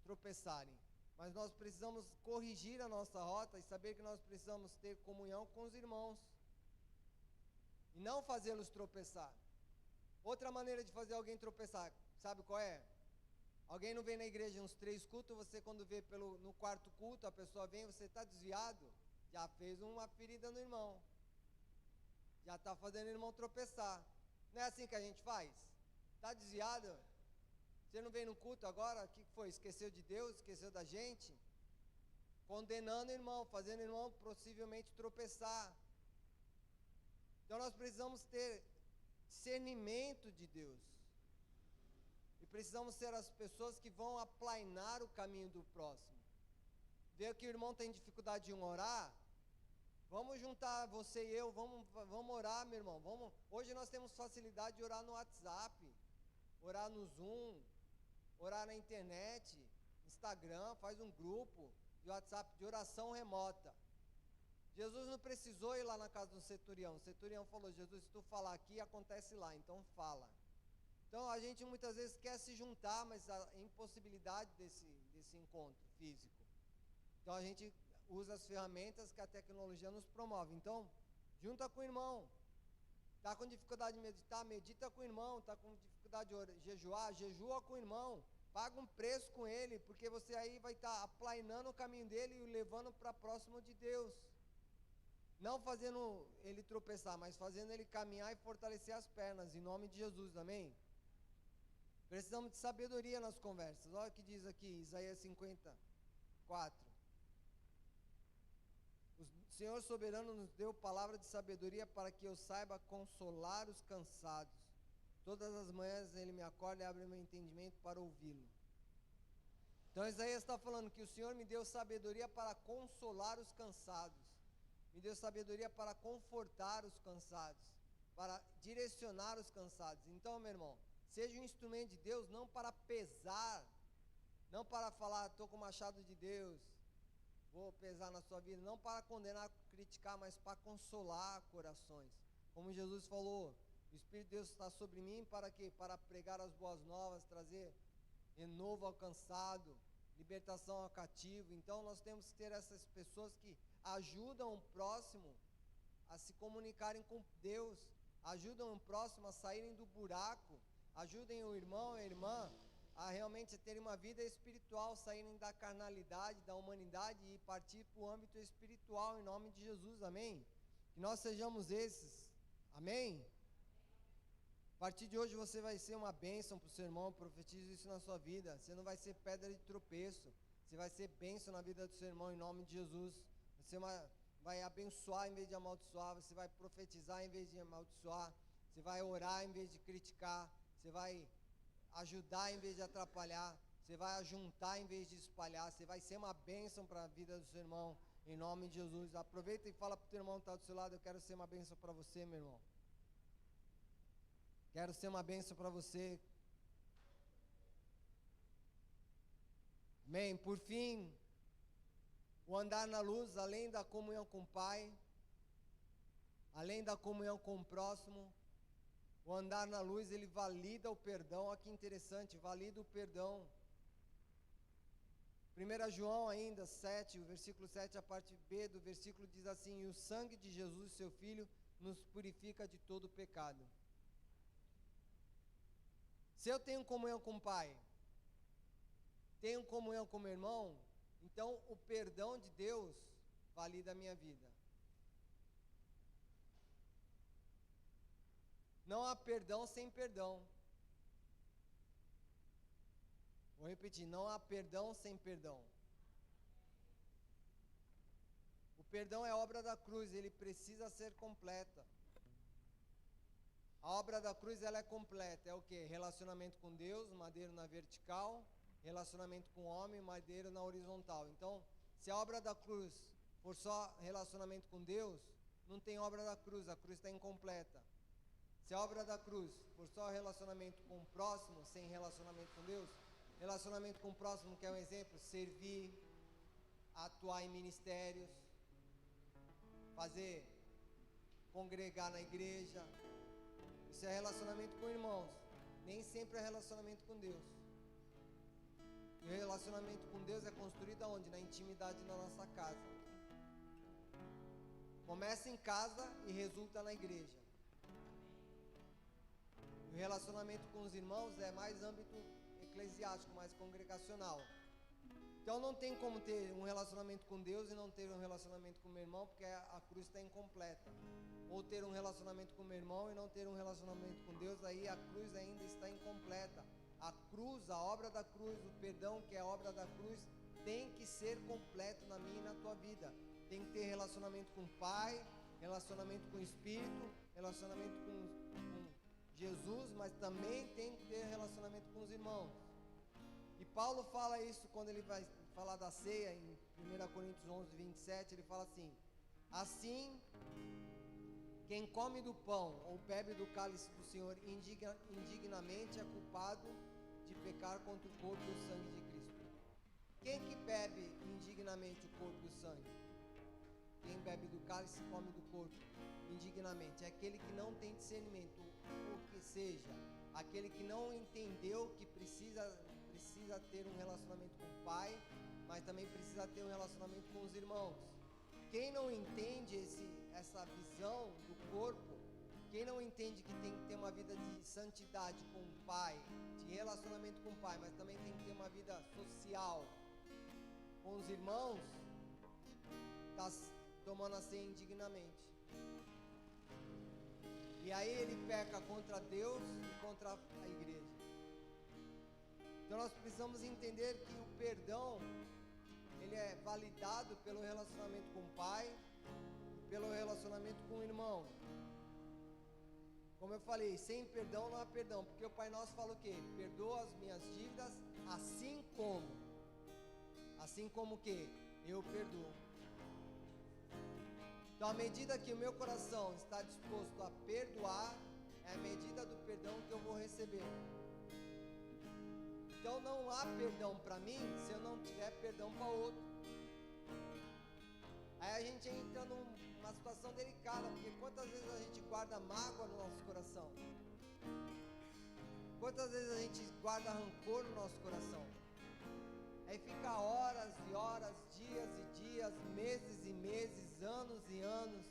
tropeçarem. Mas nós precisamos corrigir a nossa rota e saber que nós precisamos ter comunhão com os irmãos e não fazê-los tropeçar. Outra maneira de fazer alguém tropeçar, sabe qual é? Alguém não vem na igreja uns 3 cultos, você quando vê no 4º culto, a pessoa vem, você está desviado, já fez uma ferida no irmão, já está fazendo o irmão tropeçar. Não é assim que a gente faz? Está desviado? Você não veio no culto agora? O que foi? Esqueceu de Deus? Esqueceu da gente? Condenando o irmão, fazendo o irmão possivelmente tropeçar. Então nós precisamos ter discernimento de Deus. E precisamos ser as pessoas que vão aplainar o caminho do próximo. Vê que o irmão tem dificuldade de orar, vamos juntar você e eu, vamos orar, meu irmão. Hoje nós temos facilidade de orar no WhatsApp, orar no Zoom, orar na internet, Instagram, faz um grupo de WhatsApp de oração remota. Jesus não precisou ir lá na casa do centurião. O centurião falou, Jesus, se tu falar aqui, acontece lá, então fala. Então a gente muitas vezes quer se juntar, mas a impossibilidade desse encontro físico. Então a gente usa as ferramentas que a tecnologia nos promove. Então, junta com o irmão. Está com dificuldade de meditar, medita com o irmão. Está com dificuldade de jejuar, jejua com o irmão. Paga um preço com ele, porque você aí vai estar aplainando o caminho dele e o levando para próximo de Deus. Não fazendo ele tropeçar, mas fazendo ele caminhar e fortalecer as pernas, em nome de Jesus, amém? Precisamos de sabedoria nas conversas. Olha o que diz aqui, Isaías 54. O Senhor soberano nos deu palavra de sabedoria para que eu saiba consolar os cansados. Todas as manhãs Ele me acorda e abre meu entendimento para ouvi-lo. Então Isaías está falando que o Senhor me deu sabedoria para consolar os cansados. Me deu sabedoria para confortar os cansados, para direcionar os cansados. Então, meu irmão, seja um instrumento de Deus, não para pesar, não para falar, estou com o machado de Deus, vou pesar na sua vida, não para condenar, criticar, mas para consolar corações. Como Jesus falou, o Espírito de Deus está sobre mim para quê? Para pregar as boas novas, trazer renovo ao cansado, libertação ao cativo. Então nós temos que ter essas pessoas que ajudam o próximo a se comunicarem com Deus, ajudam o próximo a saírem do buraco, ajudem o irmão e a irmã a realmente terem uma vida espiritual, saírem da carnalidade, da humanidade e partir para o âmbito espiritual, em nome de Jesus, amém? Que nós sejamos esses, amém? A partir de hoje você vai ser uma bênção para o seu irmão, profetizo isso na sua vida, você não vai ser pedra de tropeço, você vai ser bênção na vida do seu irmão, em nome de Jesus, você vai abençoar em vez de amaldiçoar, você vai profetizar em vez de amaldiçoar, Você vai orar em vez de criticar. Você vai ajudar em vez de atrapalhar. Você vai ajuntar em vez de espalhar. Você vai ser uma bênção para a vida do seu irmão. Em nome de Jesus. Aproveita e fala para o teu irmão que está do seu lado. Eu quero ser uma bênção para você, meu irmão. Quero ser uma bênção para você. Amém. Por fim, o andar na luz, além da comunhão com o Pai, além da comunhão com o próximo, o andar na luz, ele valida o perdão. Olha que interessante, valida o perdão. 1 João ainda, 7, o versículo 7, a parte B do versículo diz assim: e o sangue de Jesus, seu Filho, nos purifica de todo pecado. Se eu tenho comunhão com o Pai, tenho comunhão com meu irmão, então o perdão de Deus valida a minha vida. Não há perdão sem perdão. Vou repetir, não há perdão sem perdão. O perdão é obra da cruz, ele precisa ser completa. A obra da cruz, ela é completa. É o quê? Relacionamento com Deus, madeiro na vertical. Relacionamento com o homem, madeiro na horizontal. Então, se a obra da cruz for só relacionamento com Deus, não tem obra da cruz, a cruz está incompleta. Se a obra da cruz for só relacionamento com o próximo, sem relacionamento com Deus, relacionamento com o próximo, que é um exemplo, servir, atuar em ministérios, congregar na igreja, isso é relacionamento com irmãos, nem sempre é relacionamento com Deus. E o relacionamento com Deus é construído aonde? Na intimidade da nossa casa. Começa em casa e resulta na igreja. O relacionamento com os irmãos é mais âmbito eclesiástico, mais congregacional. Então não tem como ter um relacionamento com Deus e não ter um relacionamento com o meu irmão, porque a cruz está incompleta. Ou ter um relacionamento com o meu irmão e não ter um relacionamento com Deus, aí a cruz ainda está incompleta. A cruz, a obra da cruz, o perdão que é a obra da cruz, tem que ser completo na minha e na tua vida. Tem que ter relacionamento com o Pai, relacionamento com o Espírito, relacionamento com Jesus, mas também tem que ter relacionamento com os irmãos. E Paulo fala isso quando ele vai falar da ceia, em 1 Coríntios 11, 27, ele fala assim: assim, quem come do pão ou bebe do cálice do Senhor indignamente é culpado de pecar contra o corpo e o sangue de Cristo. Quem que bebe indignamente o corpo e o sangue? Quem bebe do cálice e come do corpo indignamente é aquele que não tem discernimento, ou que seja, aquele que não entendeu que precisa ter um relacionamento com o Pai, mas também precisa ter um relacionamento com os irmãos. Quem não entende essa visão do corpo, quem não entende que tem que ter uma vida de santidade com o Pai, de relacionamento com o Pai, mas também tem que ter uma vida social com os irmãos, está tomando a ceia indignamente. E aí ele peca contra Deus e contra a igreja. Então nós precisamos entender que o perdão, ele é validado pelo relacionamento com o Pai e pelo relacionamento com o irmão. Como eu falei, sem perdão não há perdão, porque o Pai Nosso fala o quê? Perdoa as minhas dívidas, assim como o quê? Eu perdoo. Então à medida que o meu coração está disposto a perdoar, é a medida do perdão que eu vou receber. Então não há perdão para mim se eu não tiver perdão para outro. Aí a gente entra numa situação delicada, porque quantas vezes a gente guarda mágoa no nosso coração? Quantas vezes a gente guarda rancor no nosso coração? Aí fica horas e horas, dias e dias, meses e meses, anos e anos,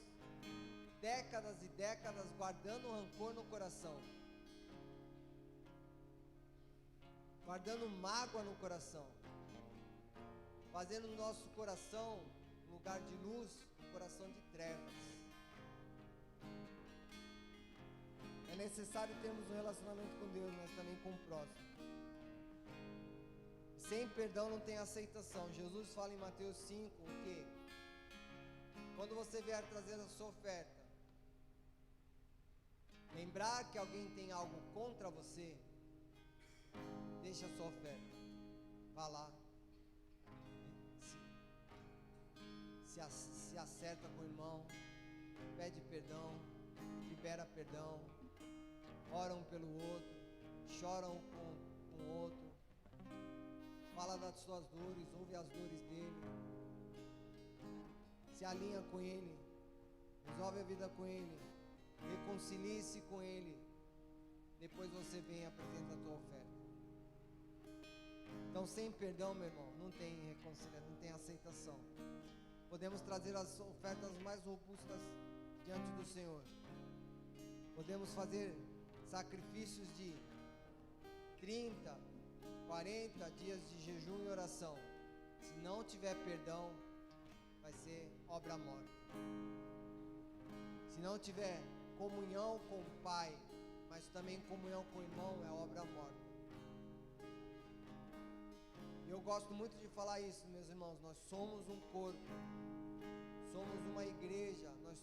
décadas e décadas guardando rancor no coração. Guardando mágoa no coração, fazendo o nosso coração lugar de luz, um coração de trevas. É necessário termos um relacionamento com Deus, mas também com o próximo. Sem perdão não tem aceitação. Jesus fala em Mateus 5 o quê? Quando você vier trazer a sua oferta, lembrar que alguém tem algo contra você, deixa a sua oferta, vá lá, se acerta com o irmão, pede perdão, libera perdão, ora um pelo outro, chora um com o outro, fala das suas dores, ouve as dores dele, se alinha com ele, resolve a vida com ele, reconcilie-se com ele, depois você vem e apresenta a tua oferta. Então, sem perdão, meu irmão, não tem reconciliação, não tem aceitação. Podemos trazer as ofertas mais robustas diante do Senhor, podemos fazer sacrifícios de 30, 40 dias de jejum e oração. Se não tiver perdão, vai ser obra morta. Se não tiver comunhão com o Pai, mas também comunhão com o irmão, é obra morta. E eu gosto muito de falar isso, meus irmãos. Nós somos um corpo, somos uma igreja, nós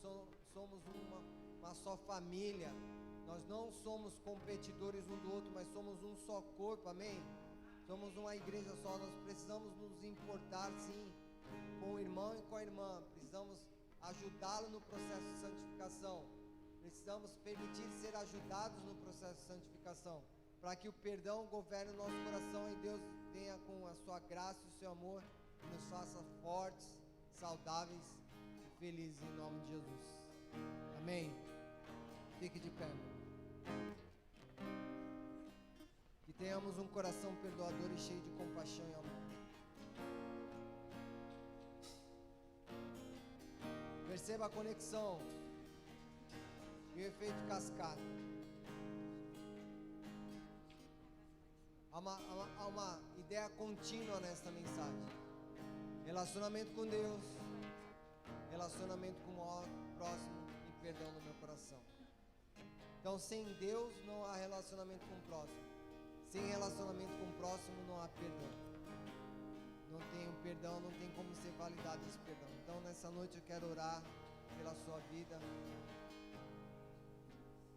somos uma só família. Nós não somos competidores um do outro, mas somos um só corpo, amém? Somos uma igreja só. Nós precisamos nos importar, sim, com o irmão e com a irmã. Precisamos ajudá-lo no processo de santificação. Precisamos permitir ser ajudados no processo de santificação, para que o perdão governe o nosso coração e Deus venha com a sua graça e o seu amor e nos faça fortes, saudáveis e felizes em nome de Jesus. Amém? Fique de pé. Que tenhamos um coração perdoador e cheio de compaixão e amor. Perceba a conexão e o efeito cascata. Há uma ideia contínua nesta mensagem: relacionamento com Deus, relacionamento com o próximo e perdão no meu coração. Então, sem Deus não há relacionamento com o próximo. Sem relacionamento com o próximo não há perdão. Não tem um perdão, não tem como ser validado esse perdão. Então, nessa noite eu quero orar pela sua vida.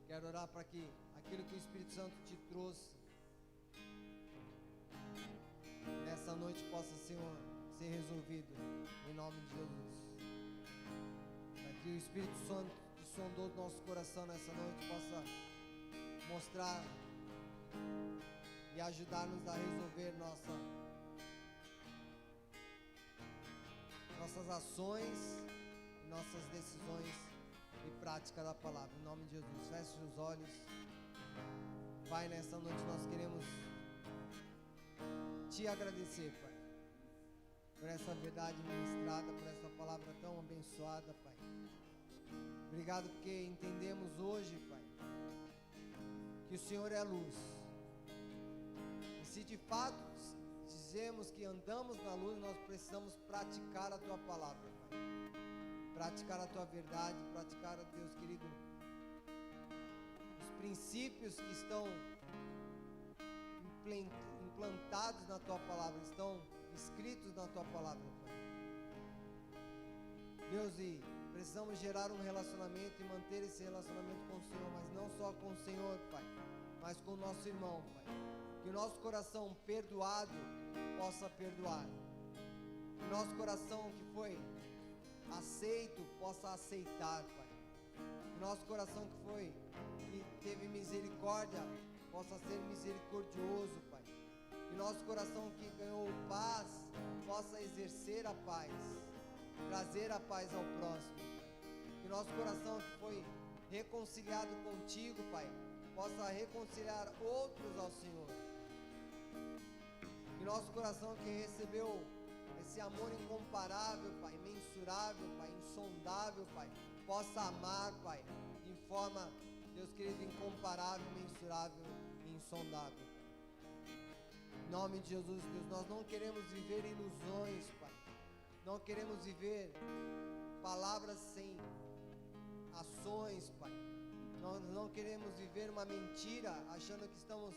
Quero orar para que aquilo que o Espírito Santo te trouxe nessa noite possa ser resolvido em nome de Jesus. Para que o Espírito Santo que sondou o nosso coração nessa noite possa mostrar e ajudar-nos a resolver nossas ações, nossas decisões e prática da palavra. Em nome de Jesus, feche os olhos. Pai, nessa noite nós queremos te agradecer, Pai, por essa verdade ministrada, por essa palavra tão abençoada, Pai. Obrigado porque entendemos hoje, Pai, que o Senhor é a luz. E se de fato dizemos que andamos na luz, nós precisamos praticar a Tua palavra, Pai. Praticar a Tua verdade, praticar, Deus querido, os princípios que estão implantados na Tua palavra, estão escritos na Tua palavra, Pai. Deus, e precisamos gerar um relacionamento e manter esse relacionamento com o Senhor, mas não só com o Senhor, Pai, mas com o nosso irmão, Pai. Que o nosso coração perdoado possa perdoar. Que o nosso coração que foi aceito possa aceitar, Pai. Que o nosso coração que teve misericórdia possa ser misericordioso, Pai. Que o nosso coração que ganhou paz possa exercer a paz, trazer a paz ao próximo, Pai. Que o nosso coração que foi reconciliado contigo, Pai, possa reconciliar outros ao Senhor. Que nosso coração que recebeu esse amor incomparável, Pai, imensurável, Pai, insondável, Pai, possa amar, Pai, de forma, Deus querido, incomparável, imensurável e insondável. Em nome de Jesus, Deus, nós não queremos viver ilusões, Pai. Não queremos viver palavras sem ações, Pai. Nós não queremos viver uma mentira, achando que estamos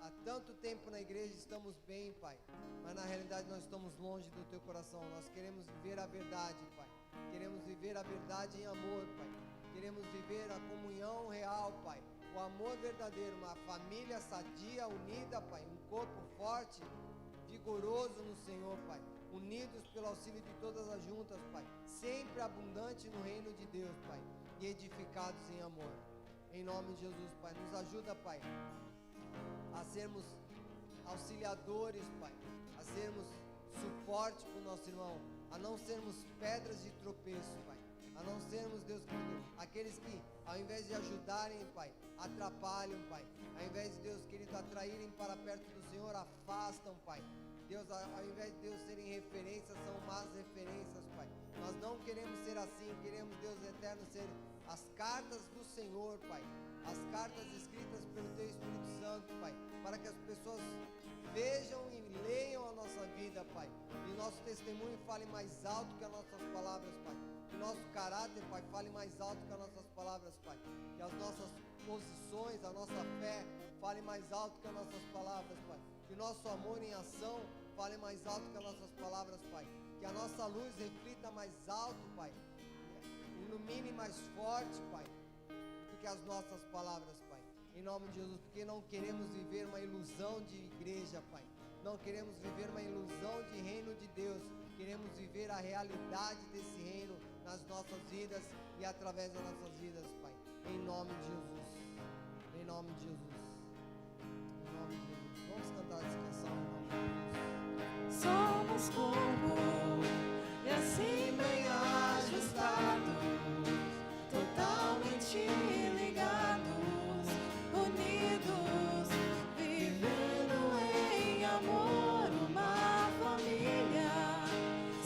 há tanto tempo na igreja, estamos bem, Pai, mas na realidade nós estamos longe do Teu coração. Nós queremos viver a verdade, Pai. Queremos viver a verdade em amor, Pai. queremos viver a comunhão real, Pai, o amor verdadeiro, uma família sadia, unida, Pai, um corpo forte, vigoroso no Senhor, Pai, unidos pelo auxílio de todas as juntas, Pai, sempre abundante no reino de Deus, Pai, e edificados em amor. Em nome de Jesus, Pai, nos ajuda, Pai, a sermos auxiliadores, Pai, a sermos suporte para o nosso irmão, a não sermos pedras de tropeço, Pai, a não sermos, Deus querido, aqueles que, ao invés de ajudarem, Pai, atrapalham, Pai, ao invés de, Deus querido, atraírem para perto do Senhor, afastam, Pai. Deus, ao invés de Deus serem referências, são más referências, Pai. Nós não queremos ser assim, queremos, Deus eterno, ser as cartas do Senhor, Pai, as cartas escritas pelo Teu Espírito Santo, Pai, para que as pessoas vejam e leiam a nossa vida, Pai, e nosso testemunho fale mais alto que as nossas palavras, Pai, que nosso caráter, Pai, fale mais alto que as nossas palavras, Pai, que as nossas posições, a nossa fé fale mais alto que as nossas palavras, Pai, que o nosso amor em ação fale mais alto que as nossas palavras, Pai, que a nossa luz reflita mais alto, Pai, ilumine mais forte, Pai, do que as nossas palavras, Pai, em nome de Jesus, porque não queremos viver uma ilusão de igreja, Pai, não queremos viver uma ilusão de reino de Deus, queremos viver a realidade desse reino nas nossas vidas e através das nossas vidas, Pai, em nome de Jesus, em nome de Jesus, em nome de Jesus. Vamos cantar essa canção em nome de Jesus. Somos corpo e assim bem ajustados, totalmente ligados, unidos, vivendo em amor, uma família,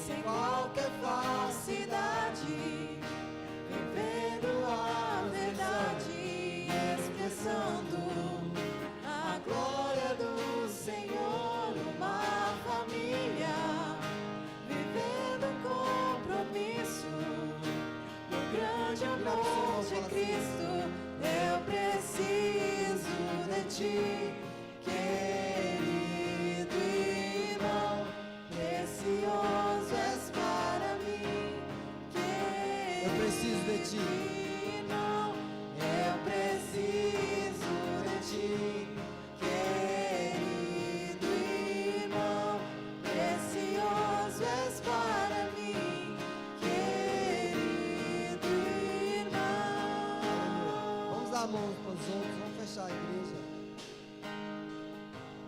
sem qualquer falsidade, vivendo a verdade, expressando a glória do Senhor, uma família, vivendo um compromisso do grande amor de Cristo. Eu preciso de ti, querido irmão, precioso és para mim, Eu preciso de ti. irmão, eu preciso de ti, querido irmão, precioso és para mim, querido irmão. Vamos dar a mão uns para os outros, vamos fechar a igreja,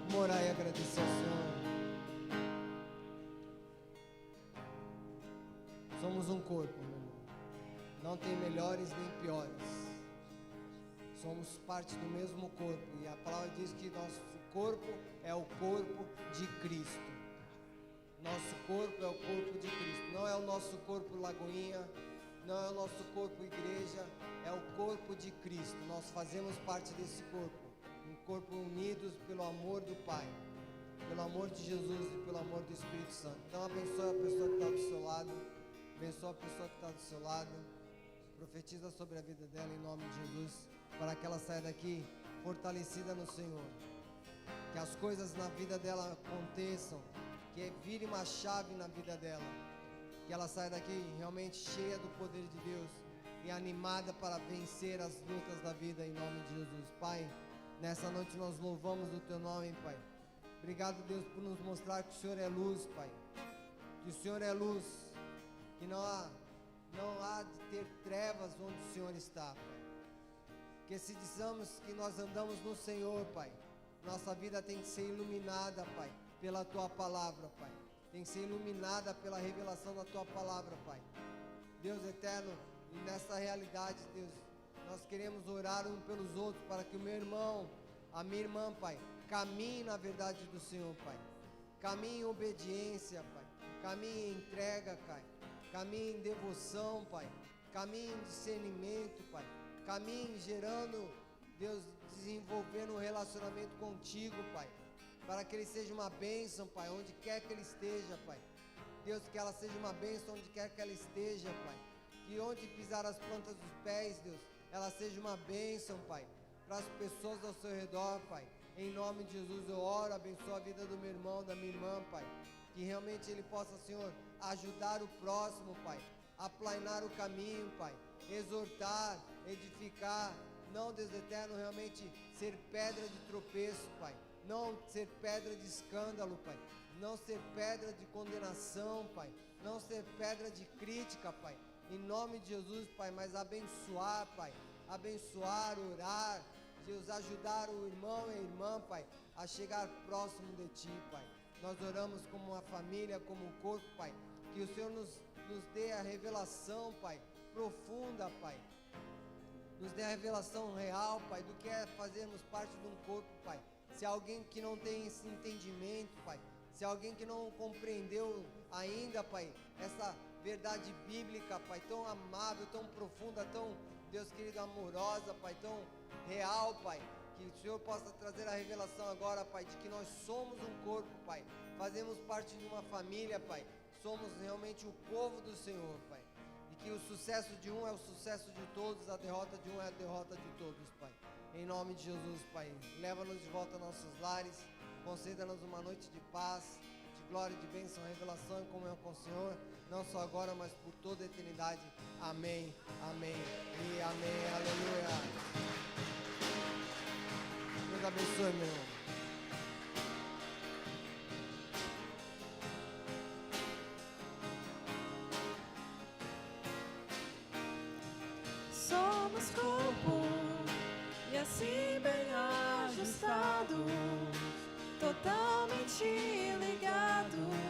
vamos orar e agradecer ao Senhor. Somos um corpo, meu irmão, não tem melhores nem piores, somos parte do mesmo corpo, e a palavra diz que nosso corpo é o corpo de Cristo. Nosso corpo é o corpo de Cristo, não é o nosso corpo Lagoinha, não é o nosso corpo igreja, é o corpo de Cristo. Nós fazemos parte desse corpo, um corpo unidos pelo amor do Pai, pelo amor de Jesus e pelo amor do Espírito Santo. Então abençoe a pessoa que está do seu lado, abençoe a pessoa que está do seu lado, profetiza sobre a vida dela em nome de Jesus, para que ela saia daqui fortalecida no Senhor, que as coisas na vida dela aconteçam, que vire uma chave na vida dela, que ela saia daqui realmente cheia do poder de Deus e animada para vencer as lutas da vida em nome de Jesus. Pai, nessa noite nós louvamos o Teu nome, Pai. Obrigado, Deus, por nos mostrar que o Senhor é luz, Pai, que o Senhor é luz, que não há de ter trevas onde o Senhor está, Pai. Que se dizemos que nós andamos no Senhor, Pai, nossa vida tem que ser iluminada, Pai, pela Tua palavra, Pai. Tem que ser iluminada pela revelação da Tua palavra, Pai. Deus eterno, e nessa realidade, Deus, nós queremos orar uns pelos outros para que o meu irmão, a minha irmã, Pai, caminhe na verdade do Senhor, Pai. Caminhe em obediência, Pai. Caminhe em entrega, Pai. Caminhe em devoção, Pai. Caminhe em discernimento, Pai. Caminhe gerando, Deus, desenvolvendo um relacionamento contigo, Pai. Para que ele seja uma bênção, Pai, onde quer que ele esteja, Pai. Deus, que ela seja uma bênção onde quer que ela esteja, Pai. Que onde pisar as plantas dos pés, Deus, ela seja uma bênção, Pai, para as pessoas ao seu redor, Pai. Em nome de Jesus eu oro, abençoa a vida do meu irmão, da minha irmã, Pai. Que realmente ele possa, Senhor, ajudar o próximo, Pai. aplainar o caminho, Pai, exortar, edificar, não, Deus eterno, realmente ser pedra de tropeço, Pai, não ser pedra de escândalo, Pai, não ser pedra de condenação, Pai, não ser pedra de crítica, Pai, em nome de Jesus, Pai, mas abençoar, Pai, abençoar, orar, Deus, ajudar o irmão e a irmã, Pai, a chegar próximo de Ti, Pai. Nós oramos como uma família, como um corpo, Pai, que o Senhor nos dê a revelação, Pai, profunda, Pai, nos dê a revelação real, Pai, do que é fazermos parte de um corpo, Pai. Se há alguém que não tem esse entendimento, Pai, se há alguém que não compreendeu ainda, Pai, essa verdade bíblica, Pai, tão amável, tão profunda, tão, Deus querido, amorosa, Pai, tão real, Pai, que o Senhor possa trazer a revelação agora, Pai, de que nós somos um corpo, Pai, fazemos parte de uma família, Pai, somos realmente o povo do Senhor, Pai, e que o sucesso de um é o sucesso de todos, a derrota de um é a derrota de todos, Pai, em nome de Jesus, Pai, leva-nos de volta a nossos lares, conceda-nos uma noite de paz, de glória, de bênção, revelação e comunhão com o Senhor, não só agora, mas por toda a eternidade, amém, amém e amém, aleluia. Deus abençoe, meu irmão. Somos corpo e assim bem ajustados, totalmente ligados.